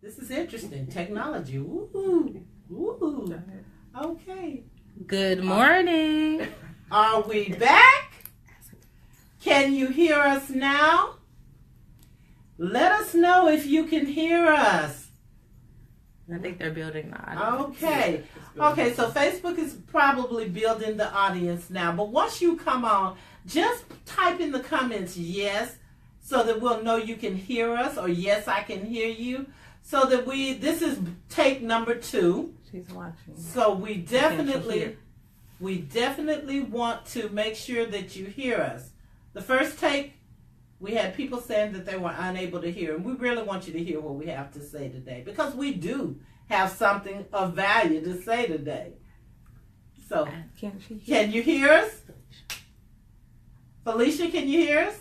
This is interesting. Technology. Ooh. Ooh. Okay. Good morning. Are we back? Can you hear us now? Let us know if you can hear us. I think they're building the audience. Okay. Okay, so Facebook is probably building the audience now. But once you come on, just type in the comments yes, so that we'll know you can hear us, or yes, I can hear you. So that this is take number 2. She's watching. So we definitely want to make sure that you hear us. The first take, we had people saying that they were unable to hear, and we really want you to hear what we have to say today, because we do have something of value to say today. So, can you hear us? Felicia, can you hear us?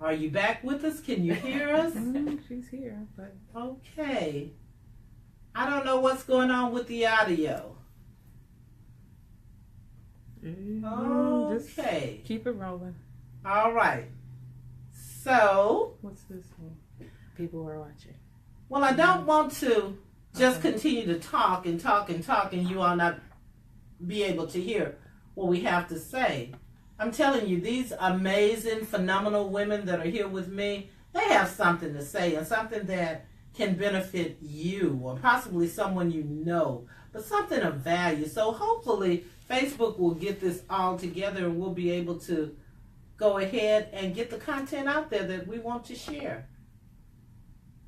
Are you back with us? Can you hear us? She's here, but okay. I don't know what's going on with the audio. Okay. Just keep it rolling. All right. So, what's this one? People are watching. Well, I don't want to just continue to talk and talk and talk and you all not be able to hear what we have to say. I'm telling you, these amazing, phenomenal women that are here with me, they have something to say and something that can benefit you or possibly someone you know, but something of value. So hopefully Facebook will get this all together and we'll be able to go ahead and get the content out there that we want to share.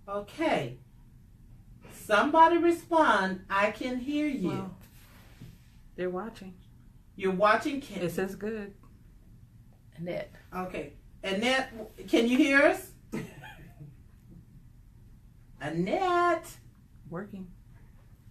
Okay. Somebody respond. I can hear you. Well, they're watching. You're watching? It says good. Annette. Okay. Annette, can you hear us? Annette. Working.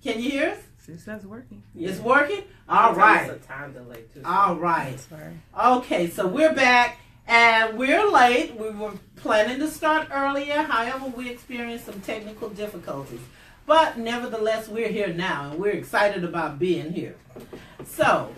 Can you hear us? It says working. It's working? All right. It's a time delay too. All right. Sorry. Okay, so we're back and we're late. We were planning to start earlier. However, we experienced some technical difficulties. But nevertheless, we're here now and we're excited about being here. So,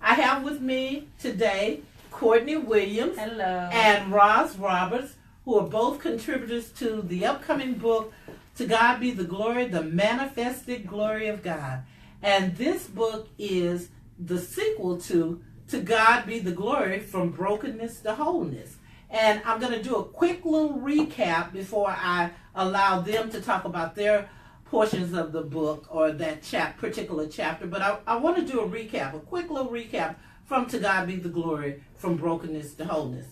I have with me today Courtney Williams. Hello. And Roz Roberts, who are both contributors to the upcoming book, To God Be the Glory, The Manifested Glory of God. And this book is the sequel to God Be the Glory, From Brokenness to Wholeness. And I'm going to do a quick little recap before I allow them to talk about their portions of the book or that particular chapter. But I want to do a recap, a quick little recap from To God Be the Glory, From Brokenness to Wholeness.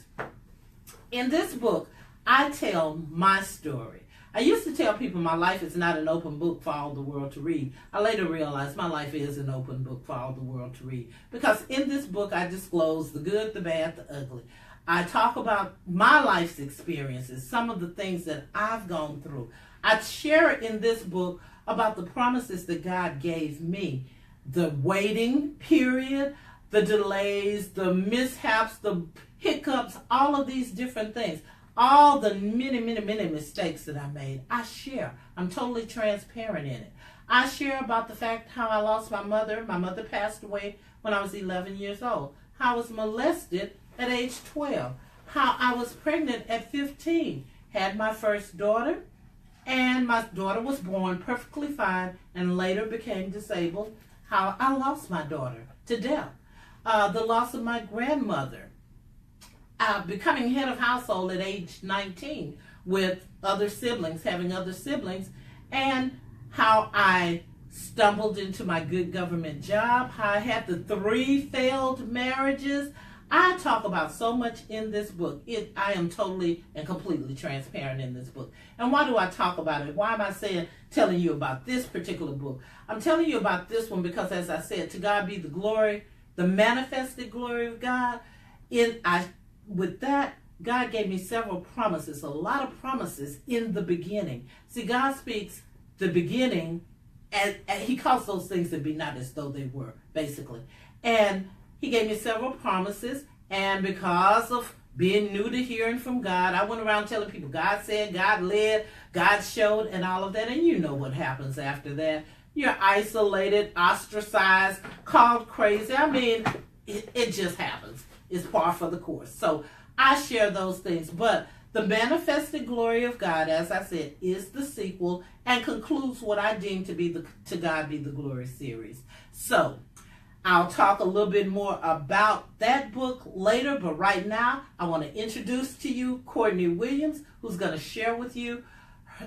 In this book, I tell my story. I used to tell people my life is not an open book for all the world to read. I later realized my life is an open book for all the world to read. Because in this book, I disclose the good, the bad, the ugly. I talk about my life's experiences, some of the things that I've gone through. I share in this book about the promises that God gave me. The waiting period, the delays, the mishaps, the hiccups, all of these different things. All the many, many, many mistakes that I made, I share. I'm totally transparent in it. I share about the fact how I lost my mother. My mother passed away when I was 11 years old. How I was molested at age 12. How I was pregnant at 15. Had my first daughter, and my daughter was born perfectly fine and later became disabled. How I lost my daughter to death. The loss of my grandmother. Becoming head of household at age 19 with other siblings, having other siblings, and how I stumbled into my good government job, how I had the 3 failed marriages. I talk about so much in this book. I am totally and completely transparent in this book. And why do I talk about it? Why am I telling you about this particular book? I'm telling you about this one because, as I said, to God be the glory, the manifested glory of God. With that, God gave me several promises, a lot of promises in the beginning. See, God speaks the beginning, and he calls those things to be not as though they were, basically. And he gave me several promises, and because of being new to hearing from God, I went around telling people God said, God led, God showed, and all of that. And you know what happens after that. You're isolated, ostracized, called crazy. I mean, it just happens. It's par for the course. So I share those things. But The Manifested Glory of God, as I said, is the sequel and concludes what I deem to be the To God Be the Glory series. So, I'll talk a little bit more about that book later, but right now I want to introduce to you Courtney Williams, who's going to share with you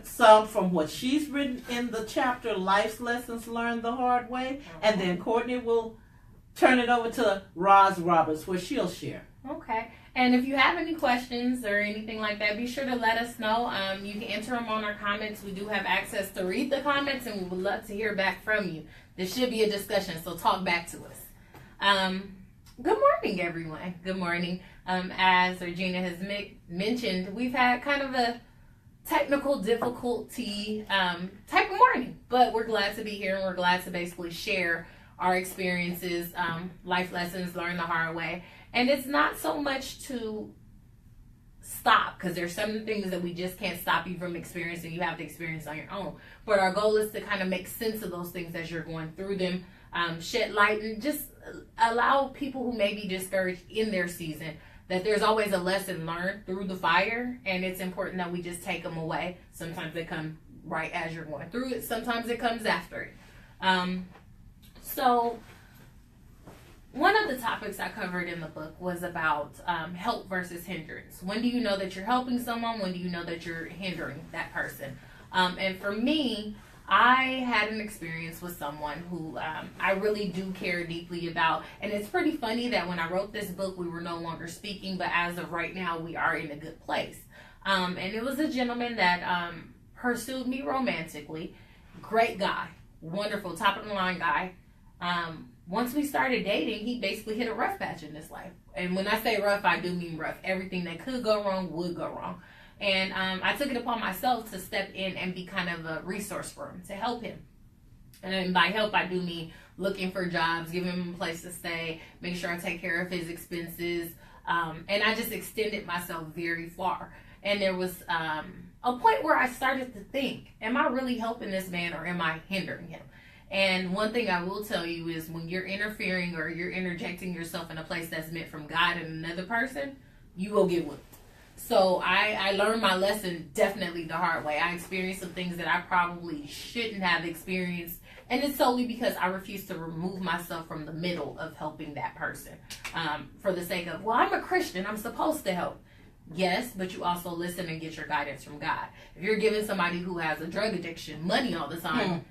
some from what she's written in the chapter Life's Lessons Learned the Hard Way, and then Courtney will turn it over to Roz Roberts where she'll share. Okay. And if you have any questions or anything like that, be sure to let us know. You can enter them on our comments. We do have access to read the comments, and we would love to hear back from you. There should be a discussion, so talk back to us. Good morning, everyone. Good morning. As Regina has mentioned, we've had kind of a technical difficulty type of morning, but we're glad to be here, and we're glad to basically share our experiences, life lessons learned the hard way. And it's not so much to stop, because there's some things that we just can't stop you from experiencing. You have to experience on your own. But our goal is to kind of make sense of those things as you're going through them, shed light, and just allow people who may be discouraged in their season that there's always a lesson learned through the fire, and it's important that we just take them away. Sometimes they come right as you're going through it. Sometimes it comes after it. So one of the topics I covered in the book was about help versus hindrance. When do you know that you're helping someone? When do you know that you're hindering that person? And for me, I had an experience with someone who I really do care deeply about. And it's pretty funny that when I wrote this book, we were no longer speaking, but as of right now, we are in a good place. And it was a gentleman that pursued me romantically. Great guy. Wonderful, top of the line guy. Once we started dating, he basically hit a rough patch in his life. And when I say rough, I do mean rough. Everything that could go wrong would go wrong. And I took it upon myself to step in and be kind of a resource for him, to help him. And by help, I do mean looking for jobs, giving him a place to stay, make sure I take care of his expenses. And I just extended myself very far. And there was a point where I started to think, am I really helping this man, or am I hindering him? And one thing I will tell you is, when you're interfering or you're interjecting yourself in a place that's meant from God and another person, you will get whipped. So I learned my lesson definitely the hard way. I experienced some things that I probably shouldn't have experienced. And it's solely because I refused to remove myself from the middle of helping that person. For the sake of, well, I'm a Christian, I'm supposed to help. Yes, but you also listen and get your guidance from God. If you're giving somebody who has a drug addiction money all the time,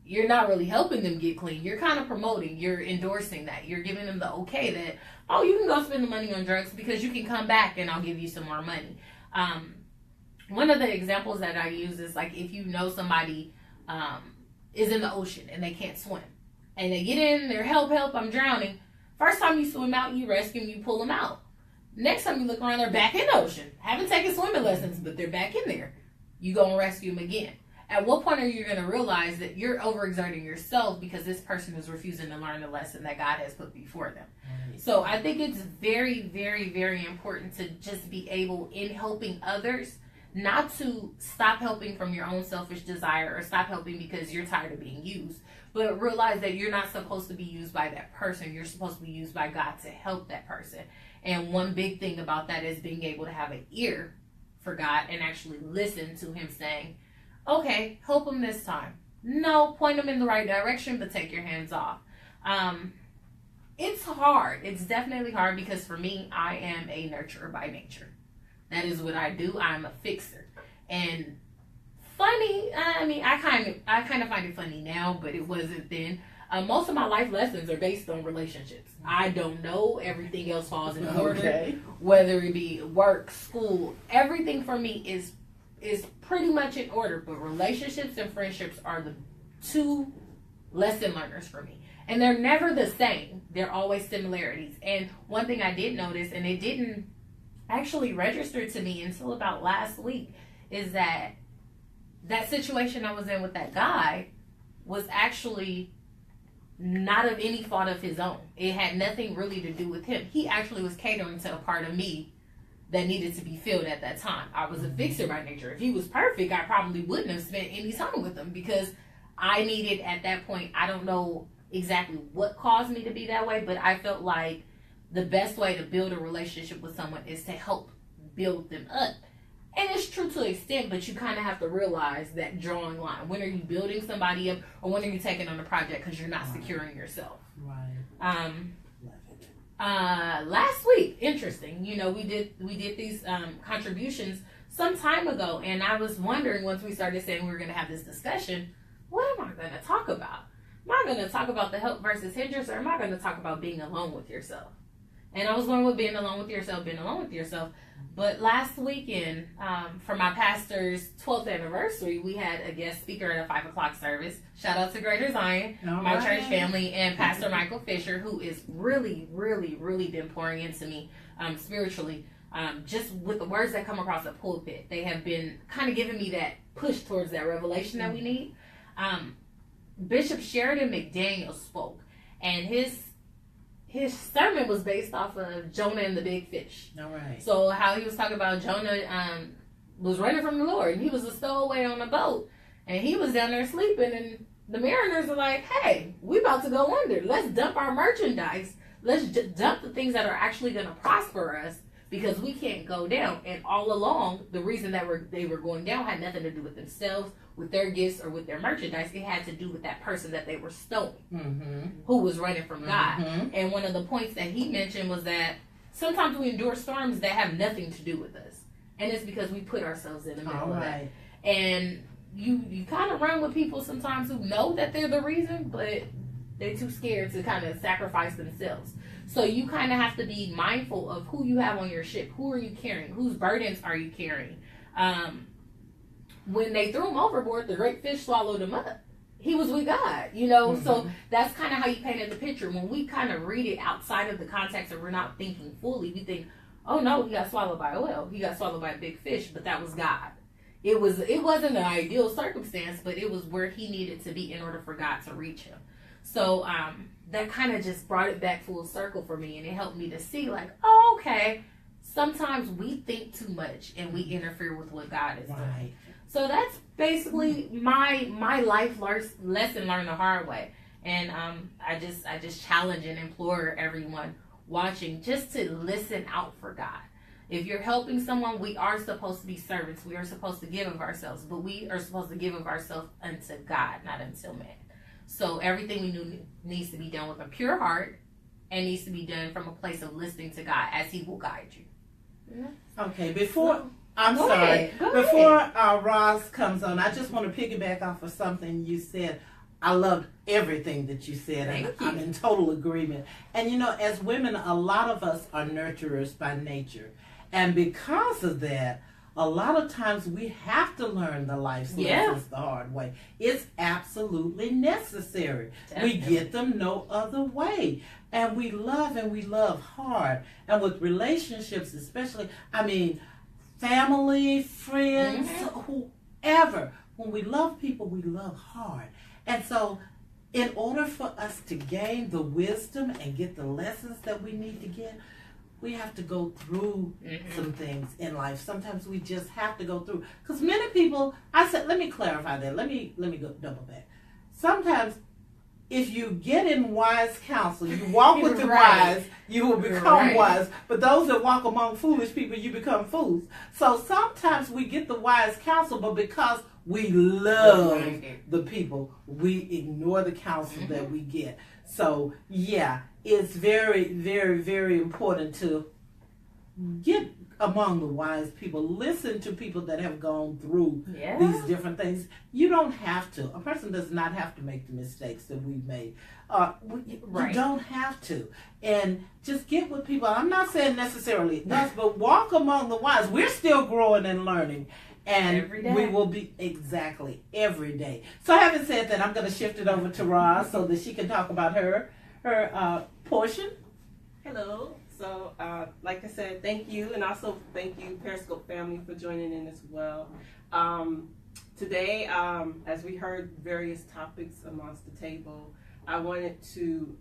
you're not really helping them get clean. You're kind of promoting, you're endorsing that. You're giving them the okay that, oh, you can go spend the money on drugs because you can come back and I'll give you some more money. One of the examples that I use is, like, if you know somebody is in the ocean and they can't swim, and they get in, they're help, I'm drowning. First time you swim out, you rescue them, you pull them out. Next time you look around, they're back in the ocean. Haven't taken swimming lessons, but they're back in there. You go and rescue them again. At what point are you going to realize that you're overexerting yourself because this person is refusing to learn the lesson that God has put before them? Right. So I think it's very, very, very important to just be able, in helping others, not to stop helping from your own selfish desire, or stop helping because you're tired of being used, but realize that you're not supposed to be used by that person. You're supposed to be used by God to help that person. And one big thing about that is being able to have an ear for God and actually listen to him saying, okay, help them this time. No, point them in the right direction, but take your hands off. It's hard. It's definitely hard, because for me, I am a nurturer by nature. That is what I do. I'm a fixer. And funny, I kind of find it funny now, but it wasn't then. Most of my life lessons are based on relationships. I don't know. Everything else falls in order. Okay. Whether it be work, school, everything for me is pretty much in order, but relationships and friendships are the two lesson learners for me. And they're never the same. They're always similarities. And one thing I did notice, and it didn't actually register to me until about last week, is that situation I was in with that guy was actually not of any fault of his own. It had nothing really to do with him. He actually was catering to a part of me that needed to be filled at that time. I was a fixer by nature. If he was perfect, I probably wouldn't have spent any time with him, because I needed, at that point, I don't know exactly what caused me to be that way, but I felt like the best way to build a relationship with someone is to help build them up. And it's true to an extent, but you kind of have to realize that drawing line. When are you building somebody up, or when are you taking on a project because you're not securing yourself? Right. Last week, interesting. We did these contributions some time ago, and I was wondering, once we started saying we were going to have this discussion, what am I going to talk about? Am I going to talk about the help versus hindrance, or am I going to talk about being alone with yourself? And I was going with being alone with yourself. But last weekend, for my pastor's 12th anniversary, we had a guest speaker at a 5 o'clock service. Shout out to Greater Zion, my church family, and Pastor Michael Fisher, who is really, really, really been pouring into me spiritually. Just with the words that come across the pulpit, they have been kind of giving me that push towards that revelation that we need. Bishop Sheridan McDaniel spoke, and his sermon was based off of Jonah and the big fish. All right. So how he was talking about Jonah was running from the Lord, and he was a stowaway on a boat, and he was down there sleeping, and the mariners are like, hey, we about to go under. Let's dump our merchandise. Let's dump the things that are actually going to prosper us, because we can't go down. And all along, the reason that they were going down had nothing to do with themselves, with their gifts, or with their merchandise. It had to do with that person that they were stowing, who was running from God. And one of the points that he mentioned was that sometimes we endure storms that have nothing to do with us, and it's because we put ourselves in the middle of that. And you kind of run with people sometimes who know that they're the reason, but they're too scared to kind of sacrifice themselves. So you kind of have to be mindful of who you have on your ship. Who are you carrying? Whose burdens are you carrying? When they threw him overboard, the great fish swallowed him up. He was with God, So that's kind of how you painted the picture. When we kind of read it outside of the context, and we're not thinking fully, we think, oh no, he got swallowed by a whale. He got swallowed by a big fish, but that was God. It wasn't an ideal circumstance, but it was where he needed to be in order for God to reach him. So that kind of just brought it back full circle for me, and it helped me to see, like, oh, okay, sometimes we think too much and we interfere with what God is doing. So that's basically my life lesson learned the hard way. And I just challenge and implore everyone watching just to listen out for God. If you're helping someone, we are supposed to be servants. We are supposed to give of ourselves, but we are supposed to give of ourselves unto God, not unto man. So everything we do needs to be done with a pure heart, and needs to be done from a place of listening to God as He will guide you. Yeah. Okay, before Roz comes on, I just want to piggyback off of something you said. I loved everything that you said, and I'm in total agreement. And as women, a lot of us are nurturers by nature, and because of that, a lot of times we have to learn the life lessons the hard way. It's absolutely necessary. Definitely. We get them no other way. And we love hard. And with relationships especially, family, friends, whoever. When we love people, we love hard. And so in order for us to gain the wisdom and get the lessons that we need to get, we have to go through some things in life. Sometimes we just have to go through. Because many people, let me clarify that. Let me go double back. Sometimes if you get in wise counsel, you walk with the wise, you will become wise. But those that walk among foolish people, you become fools. So sometimes we get the wise counsel, but because we love the people, we ignore the counsel that we get. So, it's very, very, very important to get among the wise people. Listen to people that have gone through these different things. You don't have to. A person does not have to make the mistakes that we've made. You don't have to. And just get with people. I'm not saying necessarily us, but walk among the wise. We're still growing and learning. And we will be every day. So having said that, I'm going to shift it over to Roz so that she can talk about her portion. Hello. So, like I said, thank you, and also thank you, Periscope family, for joining in as well. Today, as we heard various topics amongst the table, I wanted to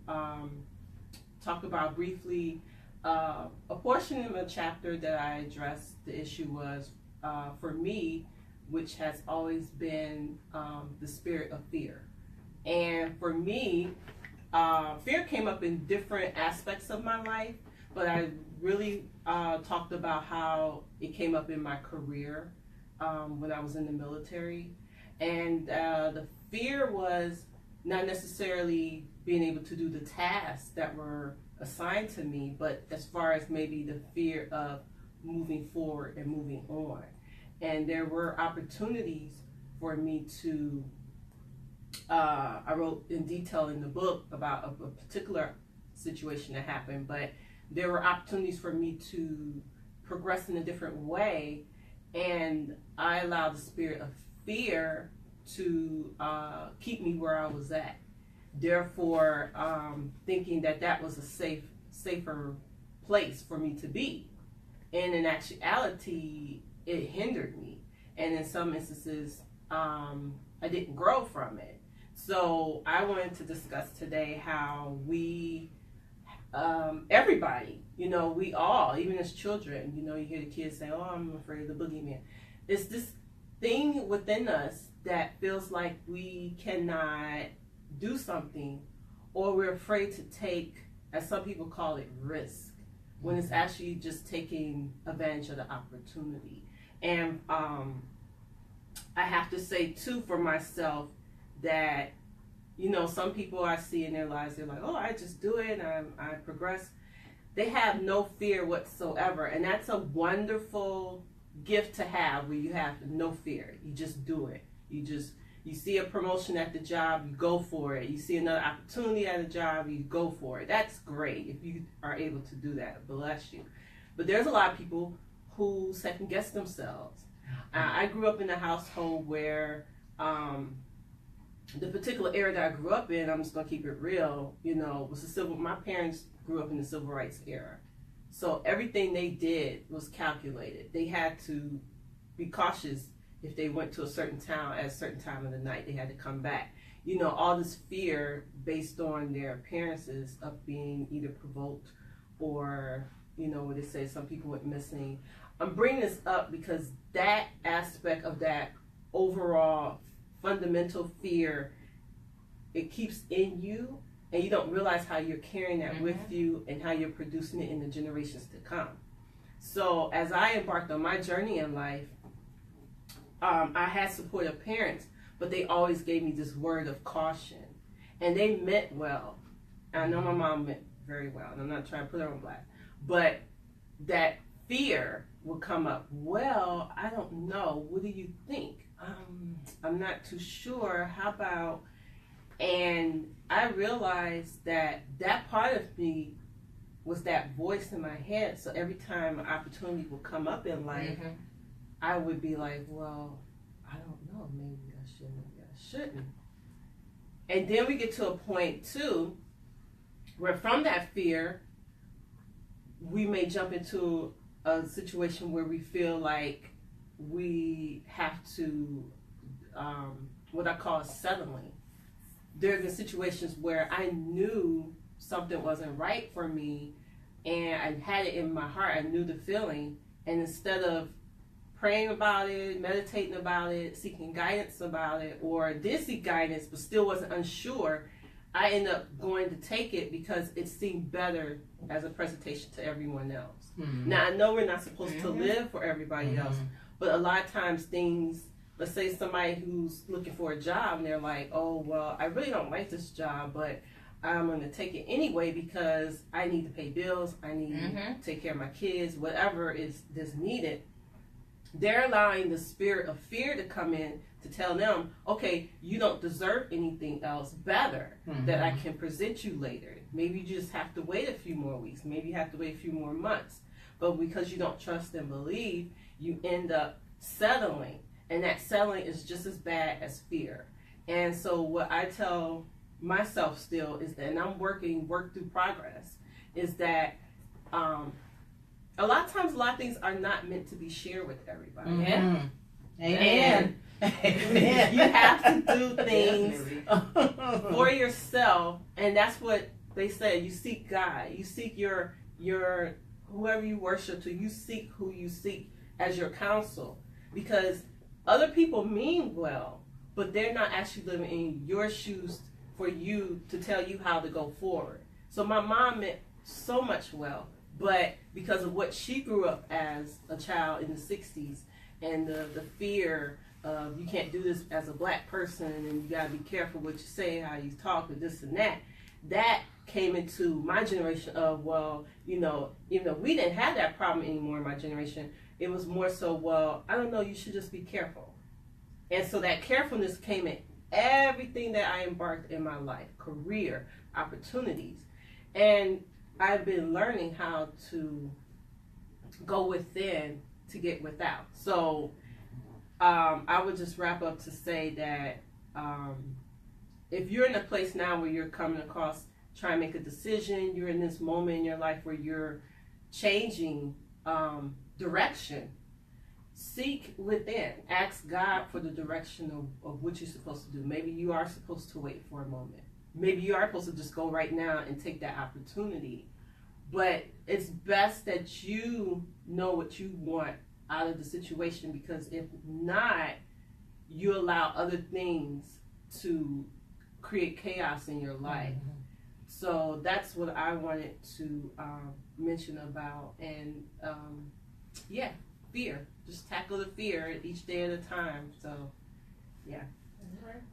talk about briefly a portion of a chapter that I addressed. The issue was, for me, which has always been the spirit of fear. And for me, fear came up in different aspects of my life, but I really talked about how It came up in my career when I was in the military. And the fear was not necessarily being able to do the tasks that were assigned to me, but as far as maybe the fear of moving forward and moving on. And there were opportunities for me to, I wrote in detail in the book about a particular situation that happened, but there were opportunities for me to progress in a different way, and I allowed the spirit of fear to keep me where I was at. Therefore, thinking that that was a safer place for me to be. And in actuality, it hindered me. And in some instances, I didn't grow from it. So I wanted to discuss today how we, everybody, you know, we all, even as children, you know, you hear the kids say, oh, I'm afraid of the boogeyman. It's this thing within us that feels like we cannot do something, or we're afraid to take, as some people call it, risk, when it's actually just taking advantage of the opportunity. And I have to say too for myself that, you know, some people I see in their lives, they're like, oh, I just do it, I progress. They have no fear whatsoever, and that's a wonderful gift to have, where you have no fear. You just do it. You see a promotion at the job, you go for it. You see another opportunity at a job, you go for it. That's great if you are able to do that. Bless you. But there's a lot of people who second guess themselves. I grew up in a household where the particular era that I grew up in, I'm just gonna keep it real, you know, was my parents grew up in the civil rights era. So everything they did was calculated. They had to be cautious. If they went to a certain town at a certain time of the night, they had to come back. You know, all this fear based on their appearances of being either provoked or, you know, what they say, some people went missing. I'm bringing this up because that aspect of that overall fundamental fear, it keeps in you, and you don't realize how you're carrying that with you and how you're producing it in the generations to come. So as I embarked on my journey in life, I had supportive parents, but they always gave me this word of caution, and they meant well. I know my mom meant very well, and I'm not trying to put her on blast, but that fear would come up. Well, I don't know. What do you think? I'm not too sure. How about? And I realized that that part of me was that voice in my head. So every time an opportunity would come up in life, I would be like, well, I don't know, maybe I should, maybe I shouldn't. And then we get to a point too, where from that fear, we may jump into a situation where we feel like we have to, what I call settling. There have been situations where I knew something wasn't right for me, and I had it in my heart, I knew the feeling, and instead of praying about it, meditating about it, seeking guidance about it, or did seek guidance but still wasn't unsure, I ended up going to take it because it seemed better as a presentation to everyone else. Now, I know we're not supposed to live for everybody else, but a lot of times things, let's say somebody who's looking for a job and they're like, oh, well, I really don't like this job, but I'm going to take it anyway because I need to pay bills, I need to take care of my kids, whatever is needed. They're allowing the spirit of fear to come in to tell them, okay, you don't deserve anything else better that I can present you later. Maybe you just have to wait a few more weeks. Maybe you have to wait a few more months. But because you don't trust and believe, you end up settling. And that settling is just as bad as fear. And so what I tell myself still is that, and I'm work through progress, is that a lot of times, a lot of things are not meant to be shared with everybody. Amen. Amen. You have to do things for yourself, and that's what they say. You seek God. You seek your whoever you worship to. You seek who you seek as your counsel, because other people mean well, but they're not actually living in your shoes for you to tell you how to go forward. So my mom meant so much well, But because of what she grew up as a child in the 60s and the fear of you can't do this as a black person and you got to be careful what you say, how you talk, and this and that, that came into my generation of, well, you know, even though we didn't have that problem anymore in my generation, it was more so, well, I don't know, you should just be careful. And so that carefulness came in everything that I embarked in my life, career, opportunities. And I've been learning how to go within to get without. So I would just wrap up to say that if you're in a place now where you're coming across, trying to make a decision, you're in this moment in your life where you're changing direction, seek within. Ask God for the direction of what you're supposed to do. Maybe you are supposed to wait for a moment. Maybe you are supposed to just go right now and take that opportunity. But it's best that you know what you want out of the situation, because if not, you allow other things to create chaos in your life. Mm-hmm. So that's what I wanted to mention about. And yeah, fear. Just tackle the fear each day at a time. So, yeah.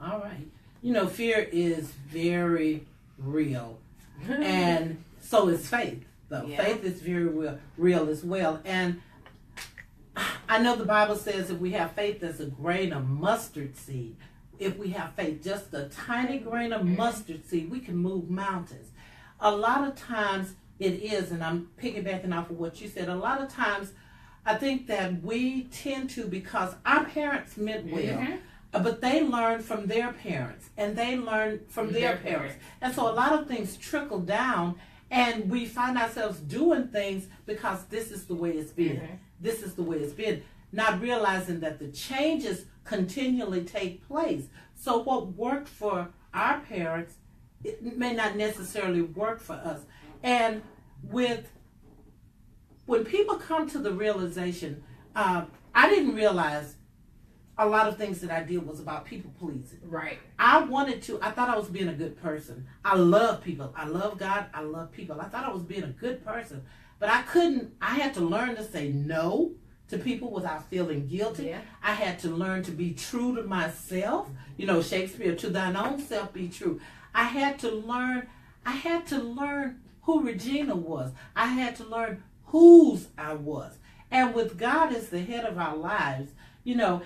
All right. You know, fear is very real. And so is faith, though. Yeah. Faith is very real as well. And I know the Bible says if we have faith as a grain of mustard seed, if we have faith, just a tiny grain of mustard seed, we can move mountains. A lot of times it is, and I'm piggybacking off of what you said, a lot of times I think that we tend to, because our parents meant well, but they learned from their parents, and they learned from their parents. And so a lot of things trickle down, and we find ourselves doing things because this is the way it's been. This is the way it's been. Not realizing that the changes continually take place. So what worked for our parents, it may not necessarily work for us. And when people come to the realization, I didn't realize a lot of things that I did was about people pleasing. Right. I thought I was being a good person. I love people. I love God. I love people. I thought I was being a good person. But I had to learn to say no to people without feeling guilty. Yeah. I had to learn to be true to myself. You know, Shakespeare, to thine own self be true. I had to learn who Regina was. I had to learn whose I was. And with God as the head of our lives, you know,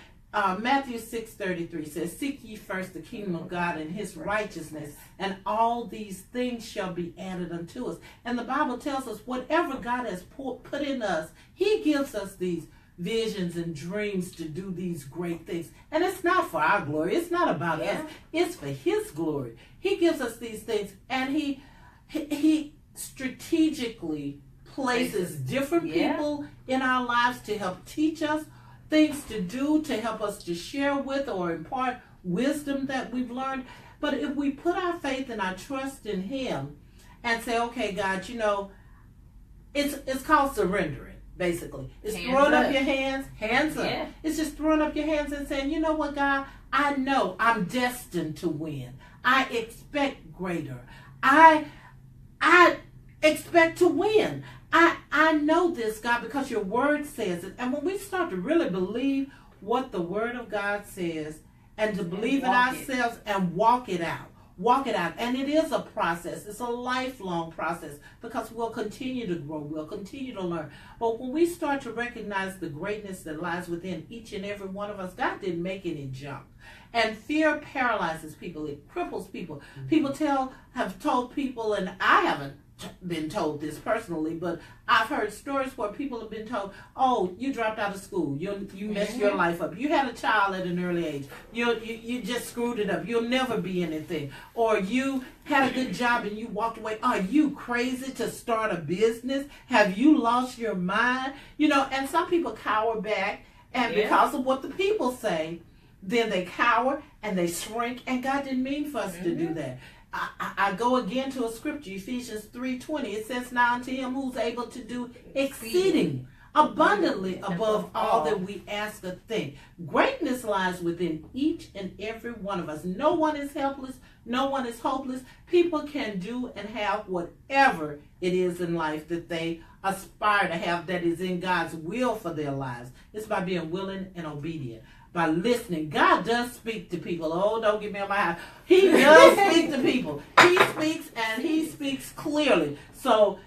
Matthew 6:33 says, seek ye first the kingdom of God and his righteousness, and all these things shall be added unto us. And the Bible tells us whatever God has put in us, he gives us these visions and dreams to do these great things. And it's not for our glory. It's not about us. It's for his glory. He gives us these things, and he strategically places different people in our lives to help teach us things to do, to help us to share with or impart wisdom that we've learned. But if we put our faith and our trust in him and say, okay, God, you know, it's called surrendering, basically. It's throwing up your hands up. It's just throwing up your hands and saying, you know what, God, I know I'm destined to win. I expect greater. I expect to win. I know this, God, because your word says it. And when we start to really believe what the word of God says, and to believe in ourselves and walk it out. And it is a process. It's a lifelong process, because we'll continue to grow. We'll continue to learn. But when we start to recognize the greatness that lies within each and every one of us, God didn't make any junk. And fear paralyzes people. It cripples people. People have told people, and I haven't been told this personally, but I've heard stories where people have been told, oh, you dropped out of school, you messed your life up, you had a child at an early age, you just screwed it up, you'll never be anything, or you had a good job and you walked away. Are you crazy to start a business? Have you lost your mind? You know, and some people cower back, and because of what the people say, then they cower and they shrink, and God didn't mean for us to do that. I go again to a scripture, Ephesians 3:20. It says, now unto him who's able to do exceeding abundantly above all that we ask or think. Greatness lies within each and every one of us. No one is helpless. No one is hopeless. People can do and have whatever it is in life that they aspire to have that is in God's will for their lives. It's by being willing and obedient, by listening. God does speak to people. Oh, don't get me on my high. He does speak to people. He speaks, and he speaks clearly. So,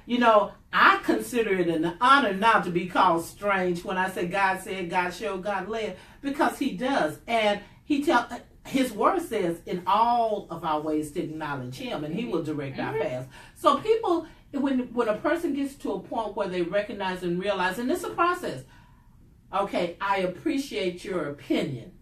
I consider it an honor now to be called strange when I say God said, God showed, God led, because he does. And his word says in all of our ways to acknowledge him, and he will direct our paths. So people, when a person gets to a point where they recognize and realize, and it's a process, okay, I appreciate your opinion,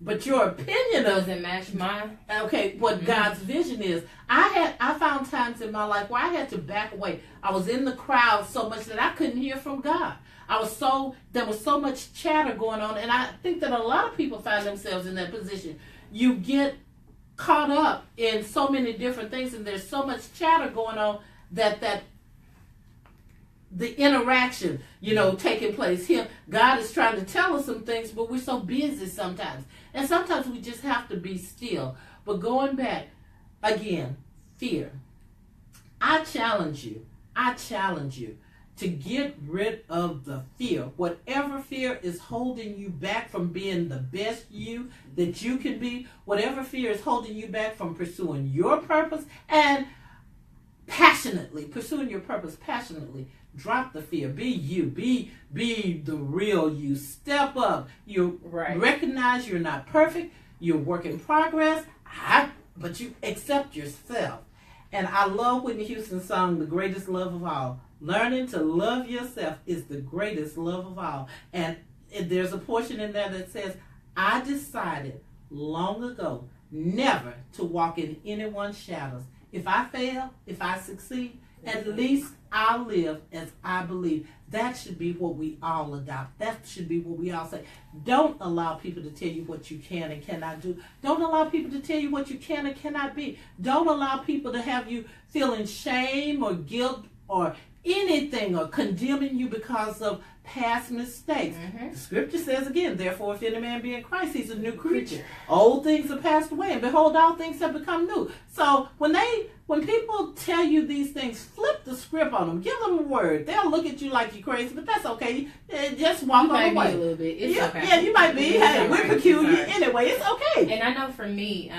but your opinion doesn't match mine. Okay, what God's vision is. I found times in my life where I had to back away. I was in the crowd so much that I couldn't hear from God. There was so much chatter going on, and I think that a lot of people find themselves in that position. You get caught up in so many different things, and there's so much chatter going on that the interaction, taking place here. God is trying to tell us some things, but we're so busy sometimes. And sometimes we just have to be still. But going back, again, fear. I challenge you to get rid of the fear. Whatever fear is holding you back from being the best you that you can be, whatever fear is holding you back from pursuing your purpose and pursuing your purpose passionately, drop the fear. Be you. Be the real you. Step up. You recognize you're not perfect. You're a work in progress. But you accept yourself. And I love Whitney Houston's song, The Greatest Love of All. Learning to love yourself is the greatest love of all. And there's a portion in there that says, I decided long ago never to walk in anyone's shadows. If I fail, if I succeed, at least I'll live as I believe. That should be what we all adopt. That should be what we all say. Don't allow people to tell you what you can and cannot do. Don't allow people to tell you what you can and cannot be. Don't allow people to have you feeling shame or guilt or anything or condemning you because of past mistakes. The scripture says again, therefore, if any man be in Christ, he's a new creature. Old things are passed away, and behold, all things have become new. So when people tell you these things, flip the script on them. Give them a word. They'll look at you like you're crazy, but that's okay. Just walk on the way. A little bit. It's okay. Yeah, you might be. Hey, we're peculiar anyway. It's okay. And I know for me,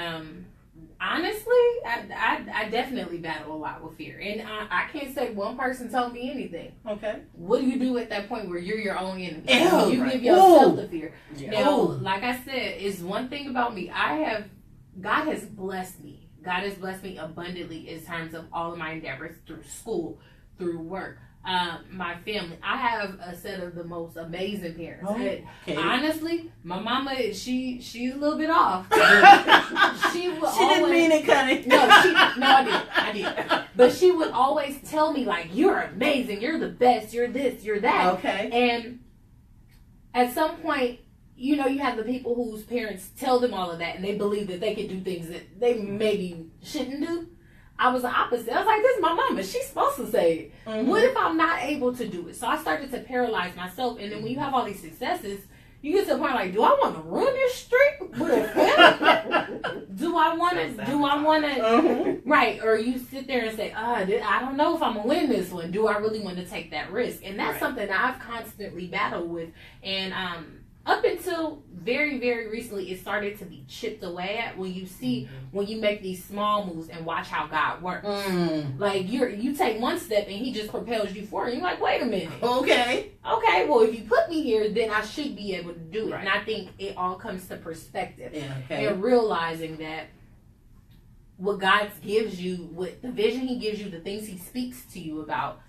honestly, I definitely battle a lot with fear. And I can't say one person told me anything. Okay. What do you do at that point where you're your own enemy? Ew, you give yourself Ooh. the fear. Yeah. Now, Ooh. like I said, it's one thing about me. God has blessed me. God has blessed me abundantly in terms of all of my endeavors through school, through work, my family. I have a set of the most amazing parents. Okay. Honestly, my mama, she's a little bit off. She didn't mean it, Connie. No, I did. But she would always tell me, like, you're amazing, you're the best, you're this, you're that. Okay. And at some point, you have the people whose parents tell them all of that, and they believe that they can do things that they maybe shouldn't do. I was the opposite. I was like, this is my mama. She's supposed to say it. Mm-hmm. What if I'm not able to do it? So I started to paralyze myself. And then when you have all these successes, you get to the point like, do I want to run this streak with a family? Do I want to? Right. Or you sit there and say, I don't know if I'm going to win this one. Do I really want to take that risk? And that's something that I've constantly battled with. And up until very, very recently, it started to be chipped away at when you see, when you make these small moves and watch how God works. Like, you take one step and he just propels you forward. And you're like, wait a minute. Okay, well, if you put me here, then I should be able to do it. Right. And I think it all comes to perspective. Yeah, okay. And realizing that what God gives you, what the vision he gives you, the things he speaks to you about,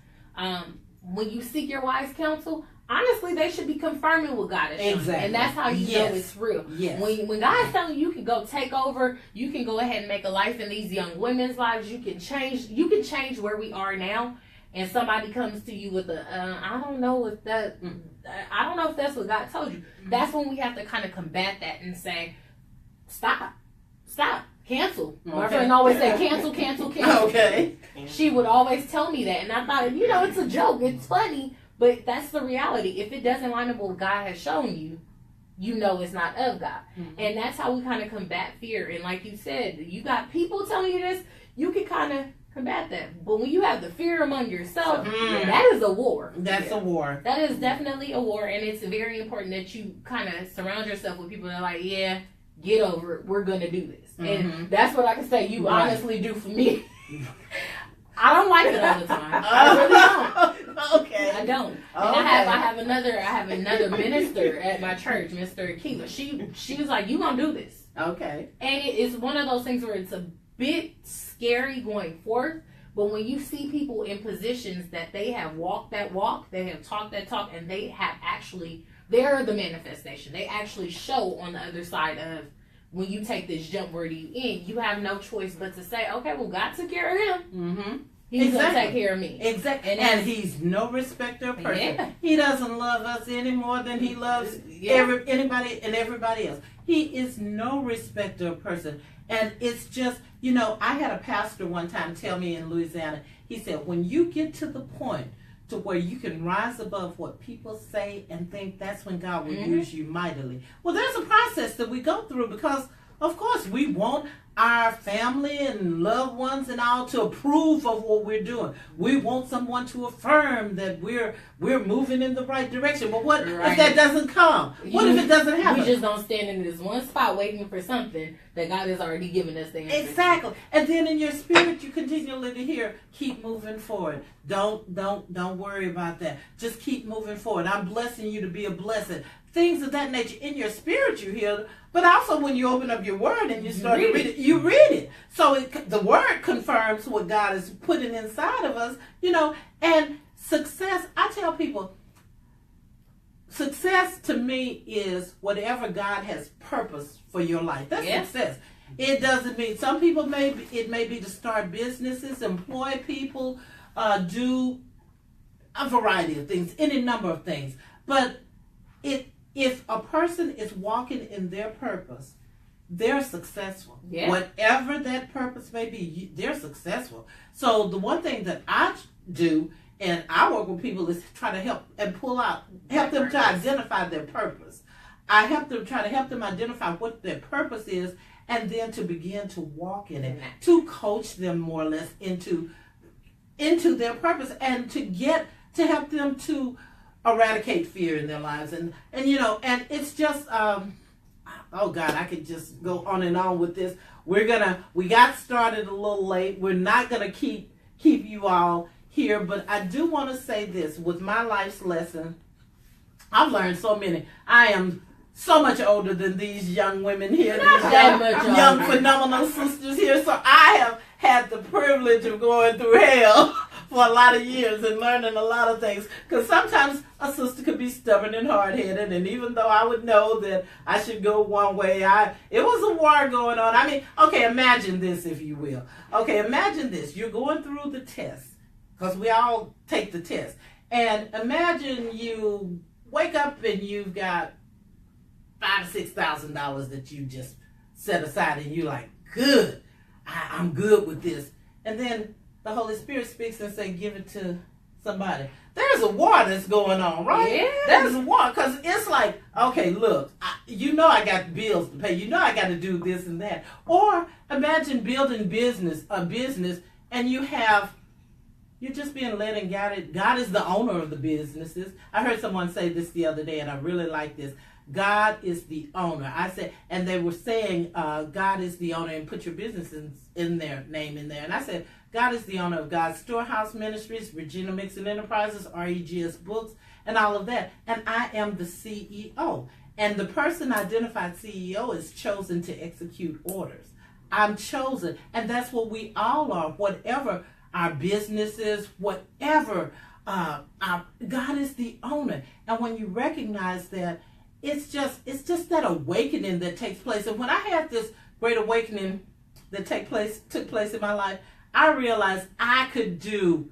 when you seek your wise counsel, honestly, they should be confirming what God is showing. Exactly. And that's how you know it's real. Yes. When God's telling you can go take over, you can go ahead and make a life in these young women's lives, you can change where we are now, and somebody comes to you with I don't know if that's what God told you. That's when we have to kind of combat that and say, stop, cancel. Okay. My friend always say, cancel. Okay. She would always tell me that, and I thought, it's a joke, it's funny, But that's the reality. If it doesn't line up with what God has shown you, you know it's not of God. Mm-hmm. And that's how we kind of combat fear. And like you said, you got people telling you this, you can kind of combat that. But when you have the fear among yourself, that is a war. That's a war. That is definitely a war. And it's very important that you kind of surround yourself with people that are like, yeah, get over it. We're going to do this. And that's what I can say you honestly do for me. I don't like it all the time. I really don't. Okay. I don't. And Okay. I have another minister at my church, Mr. Keela. She was like, you gonna do this. Okay. And it is one of those things where it's a bit scary going forth, but when you see people in positions that they have walked that walk, they have talked that talk, and they have actually, they're the manifestation. They actually show on the other side of when you take this jump, where do you end? You have no choice but to say, okay, well, God took care of him. Mm-hmm. He's Exactly. going to take care of me. Exactly. And he's no respecter of person. Yeah. He doesn't love us any more than he loves anybody and everybody else. He is no respecter of person. And it's just, you know, I had a pastor one time tell me in Louisiana, he said, when you get to the point to where you can rise above what people say and think, that's when God will use you mightily. Well, there's a process that we go through because, of course, we want our family and loved ones and all to approve of what we're doing. We want someone to affirm that we're moving in the right direction. But what if that doesn't come? What if it doesn't happen? We just don't stand in this one spot waiting for something that God has already given us the answer. Exactly. And then in your spirit, you continually to hear, keep moving forward. Don't worry about that. Just keep moving forward. I'm blessing you to be a blessing. Things of that nature. In your spirit, you hear, but also when you open up your word and you start to read it, you read it. So the word confirms what God is putting inside of us, you know. And success, I tell people, success to me is whatever God has purposed for your life. That's success. It doesn't mean, some people it may be to start businesses, employ people, do a variety of things, any number of things. But if a person is walking in their purpose, they're successful. Yeah. Whatever that purpose may be, they're successful. So the one thing that I do, and I work with people, is try to help them to identify their purpose. I try to help them identify what their purpose is, and then to begin to walk in it, to coach them more or less into their purpose, and to help them to eradicate fear in their lives. And you know, and it's just oh God, I could just go on and on with this. We got started a little late. We're not gonna keep you all here, but I do want to say this. With my life's lesson, I've learned so many. I am so much older than these young women here, these young phenomenal sisters here. So I have had the privilege of going through hell for a lot of years and learning a lot of things. Because sometimes a sister could be stubborn and hard-headed, and even though I would know that I should go one way, it was a war going on. I mean, okay, imagine this, if you will. Okay, imagine this. You're going through the test, because we all take the test. And imagine you wake up and you've got $5,000 to $6,000 that you just set aside, and you're like, good, I'm good with this. And then the Holy Spirit speaks and say, give it to somebody. There's a war that's going on, right? Yeah. There's a war, because it's like, okay, look, I got bills to pay. I got to do this and that. Or imagine building a business, and you're just being led and guided. God is the owner of the businesses. I heard someone say this the other day, and I really like this. God is the owner. I said, and they were saying, God is the owner, and put your businesses in their name in there. And I said, God is the owner of God's Storehouse Ministries, Regina, Mixon Enterprises, REGS Books, and all of that. And I am the CEO. And the person identified CEO is chosen to execute orders. I'm chosen. And that's what we all are. Whatever our businesses, whatever, God is the owner. And when you recognize that, it's just that awakening that takes place. And when I had this great awakening that took place in my life, I realized I could do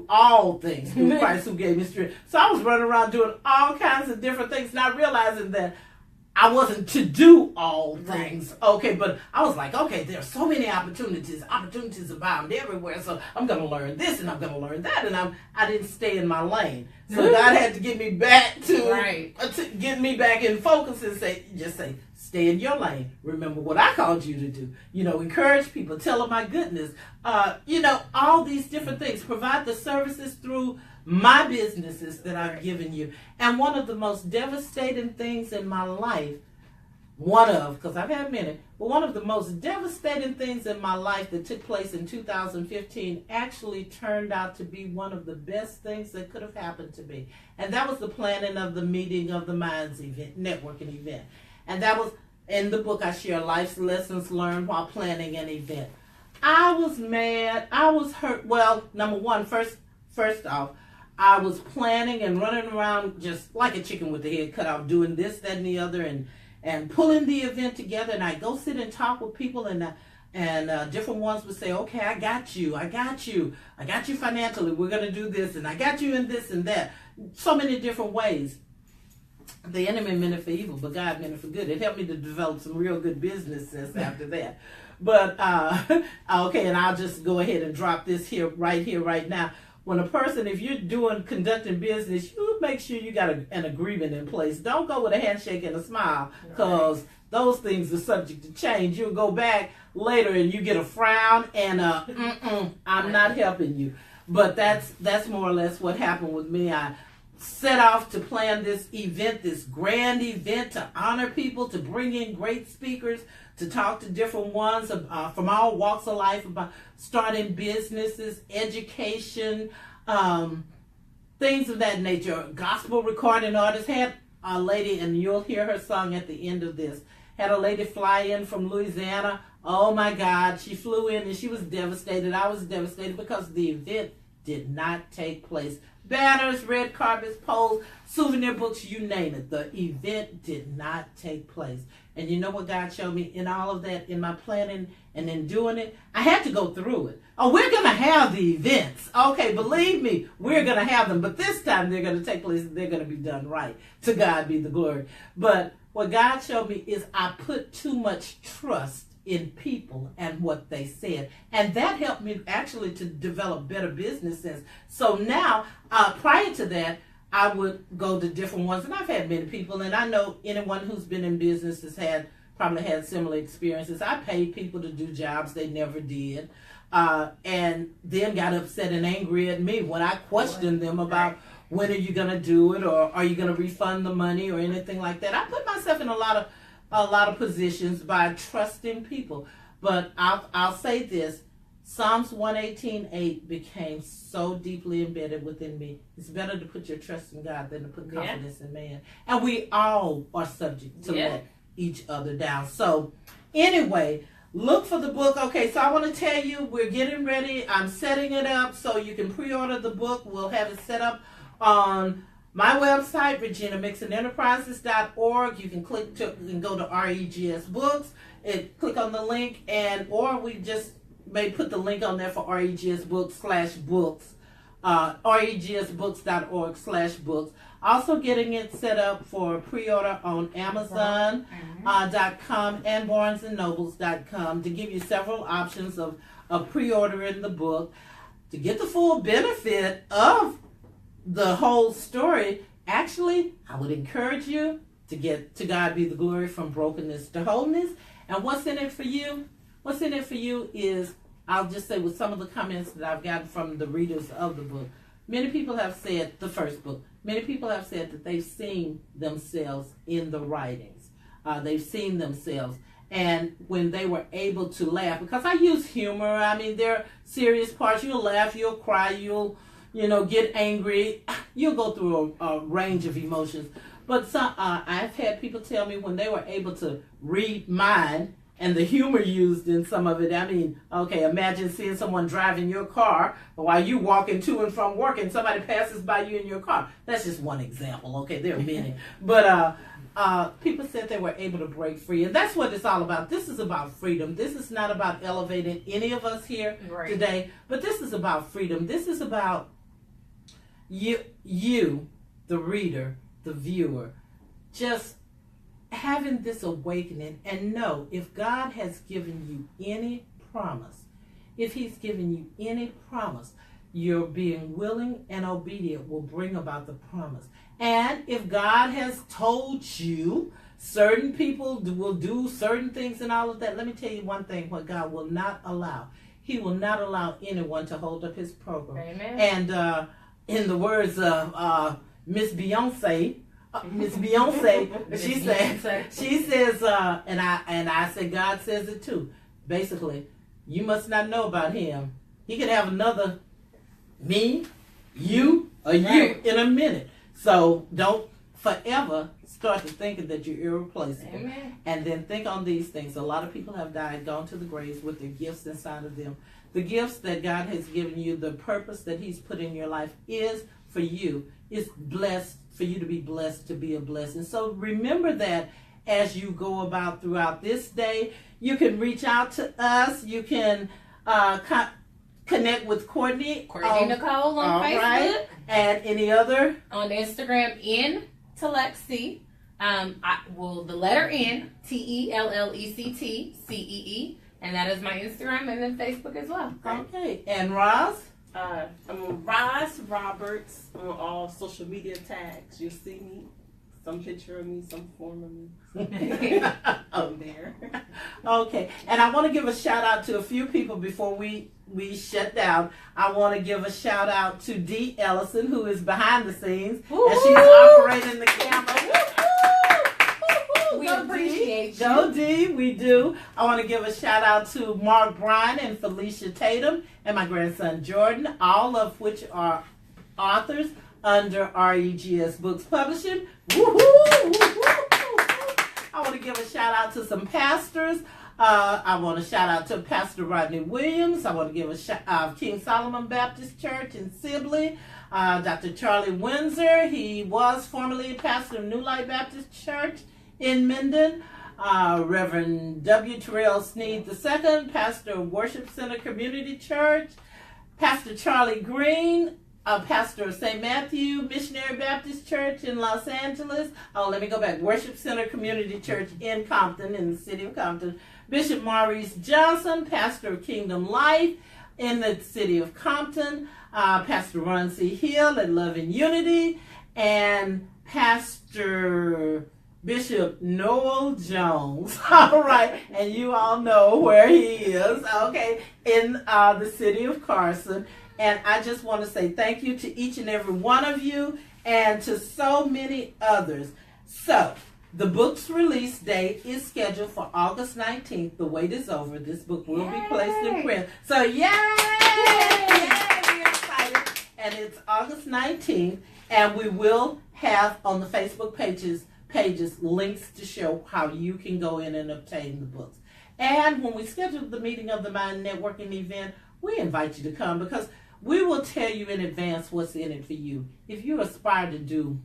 all things through Christ who gave me strength. So I was running around doing all kinds of different things, not realizing that I wasn't to do all things, okay, but I was like, okay, there are so many opportunities abound everywhere, so I'm going to learn this and I'm going to learn that, and I didn't stay in my lane. So God had to get me back to get me back in focus and say, stay in your lane. Remember what I called you to do. Encourage people, tell them my goodness. All these different things. Provide the services through my businesses that I've given you. And one of the most devastating things in my life, because I've had many, but one of the most devastating things in my life that took place in 2015 actually turned out to be one of the best things that could have happened to me. And that was the planning of the Meeting of the Minds event, networking event. And that was in the book. I share life's lessons learned while planning an event. I was mad. I was hurt. Well, number one, first off, I was planning and running around just like a chicken with the head cut off, doing this, that, and the other, and pulling the event together. And I go sit and talk with people, and different ones would say, okay, I got you financially. We're going to do this, and I got you in this and that. So many different ways. The enemy meant it for evil, but God meant it for good. It helped me to develop some real good business sense after that. But, okay, and I'll just go ahead and drop this right now. When a person, if you're conducting business, you make sure you got an agreement in place. Don't go with a handshake and a smile, because those things are subject to change. You'll go back later and you get a frown and I'm not helping you. But that's more or less what happened with me. I set off to plan this event, this grand event, to honor people, to bring in great speakers, to talk to different ones from all walks of life about starting businesses, education, things of that nature. Gospel recording artists. Had a lady, and you'll hear her song at the end of this, had a lady fly in from Louisiana. Oh my God, she flew in and she was devastated. I was devastated because the event did not take place. Banners, red carpets, poles, souvenir books, you name it. The event did not take place. And you know what God showed me in all of that, in my planning and in doing it? I had to go through it. Oh, we're going to have the events. Okay, believe me, we're going to have them. But this time they're going to take place. They're going to be done right. To God be the glory. But what God showed me is I put too much trust in people and what they said. And that helped me actually to develop better business sense. So now, prior to that, I would go to different ones, and I've had many people, and I know anyone who's been in business has probably had similar experiences. I paid people to do jobs they never did, and then got upset and angry at me when I questioned them about when are you going to do it, or are you going to refund the money, or anything like that. I put myself in a lot of positions by trusting people. But I'll say this. Psalms 118:8 became so deeply embedded within me. It's better to put your trust in God than to put confidence in man. And we all are subject to let each other down. So anyway, look for the book. Okay, so I want to tell you, we're getting ready. I'm setting it up so you can pre-order the book. We'll have it set up on my website, ReginaMixonEnterprises.org. You can go to REGS Books and click on the link, or we just may put the link on there for REGS Books /books, REGSBooks.org/books. Also getting it set up for pre-order on Amazon.com and BarnesandNobles.com to give you several options of pre-ordering the book. To get the full benefit of the whole story, actually, I would encourage you to get To God Be the Glory From Brokenness to Wholeness. And what's in it for you? What's in it for you is, I'll just say with some of the comments that I've gotten from the readers of the book, many people have said, the first book, many people have said that they've seen themselves in the writings. They've seen themselves. And when they were able to laugh, because I use humor, I mean, there are serious parts. You'll laugh, you'll cry, you'll get angry. You'll go through a range of emotions. But I've had people tell me when they were able to read mine and the humor used in some of it. I mean, okay, imagine seeing someone driving your car while you walking to and from work and somebody passes by you in your car. That's just one example, okay? There are many. But people said they were able to break free. And that's what it's all about. This is about freedom. This is not about elevating any of us here today. But this is about freedom. This is about you, the reader, the viewer, just having this awakening and know if God has given you any promise, if he's given you any promise, your being willing and obedient will bring about the promise. And if God has told you certain people will do certain things and all of that, let me tell you one thing, what God will not allow. He will not allow anyone to hold up his program. Amen. And in the words of Miss Beyonce, she says, and I said, God says it too. Basically, you must not know about him. He could have another me, you, or you in a minute. So don't forever start to thinking that you're irreplaceable. Amen. And then think on these things. A lot of people have died, gone to the graves with their gifts inside of them. The gifts that God has given you, the purpose that he's put in your life is for you. It's blessed for you to be blessed, to be a blessing. So remember that as you go about throughout this day. You can reach out to us. You can connect with Courtney. Nicole on Facebook. Right. And any other? On Instagram, N-Telexcee. The letter N, TELLECTCEE. And that is my Instagram and then Facebook as well. Okay. And Roz? I'm Roz Roberts on all social media tags. You'll see me. Some picture of me, some form of me. Out there. Okay. And I want to give a shout out to a few people before we shut down. I want to give a shout out to Dee Ellison, who is behind the scenes. Woo-hoo! And she's operating the camera. We appreciate you. Go Dee, we do. I want to give a shout out to Mark Bryan and Felicia Tatum and my grandson Jordan, all of which are authors under REGS Books Publishing. Woohoo! I want to give a shout out to some pastors. I want to shout out to Pastor Rodney Williams. I want to give a shout out to King Solomon Baptist Church in Sibley. Dr. Charlie Windsor. He was formerly pastor of New Light Baptist Church in Minden. Reverend W. Terrell Sneed II, pastor of Worship Center Community Church. Pastor Charlie Green, pastor of St. Matthew Missionary Baptist Church in Los Angeles. Let me go back. Worship Center Community Church in Compton, in the city of Compton. Bishop Maurice Johnson, pastor of Kingdom Life in the city of Compton. Pastor Ron C. Hill at Love and Unity. And Pastor Bishop Noel Jones, all right, and you all know where he is, okay, in the city of Carson. And I just want to say thank you to each and every one of you and to so many others. So, the book's release date is scheduled for August 19th. The wait is over. This book will be placed in print. So, yay! We're excited. And it's August 19th, and we will have on the Facebook pages links to show how you can go in and obtain the books. And when we schedule the meeting of the Mind Networking event, we invite you to come because we will tell you in advance what's in it for you. If you aspire to do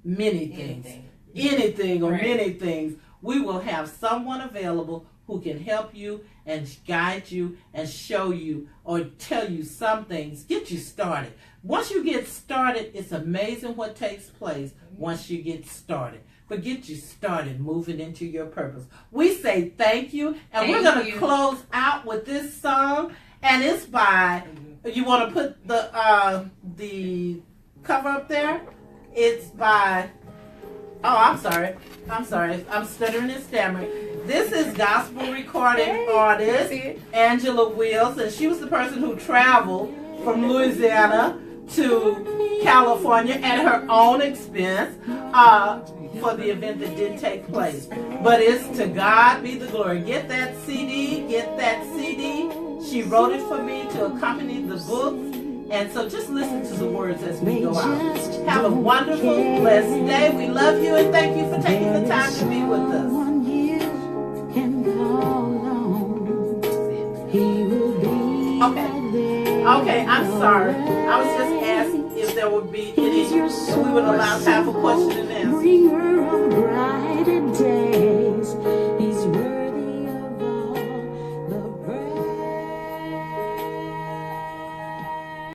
many things, anything or many things, we will have someone available who can help you and guide you and show you or tell you some things, get you started. Once you get started, it's amazing what takes place once you get started. But get you started moving into your purpose. We say thank you, and we're going to close out with this song, and it's by, you want to put the cover up there? It's by, I'm sorry, I'm stuttering and stammering. This is gospel recording artist Angela Wills, and she was the person who traveled from Louisiana to California at her own expense for the event that did take place. But it's To God Be the Glory. Get that CD. She wrote it for me to accompany the book. And so just listen to the words as we go out. Have a wonderful, blessed day. We love you and thank you for taking the time to be with us. Okay, I'm sorry. I was just asking if there would be any, if we would allow time for question and answer.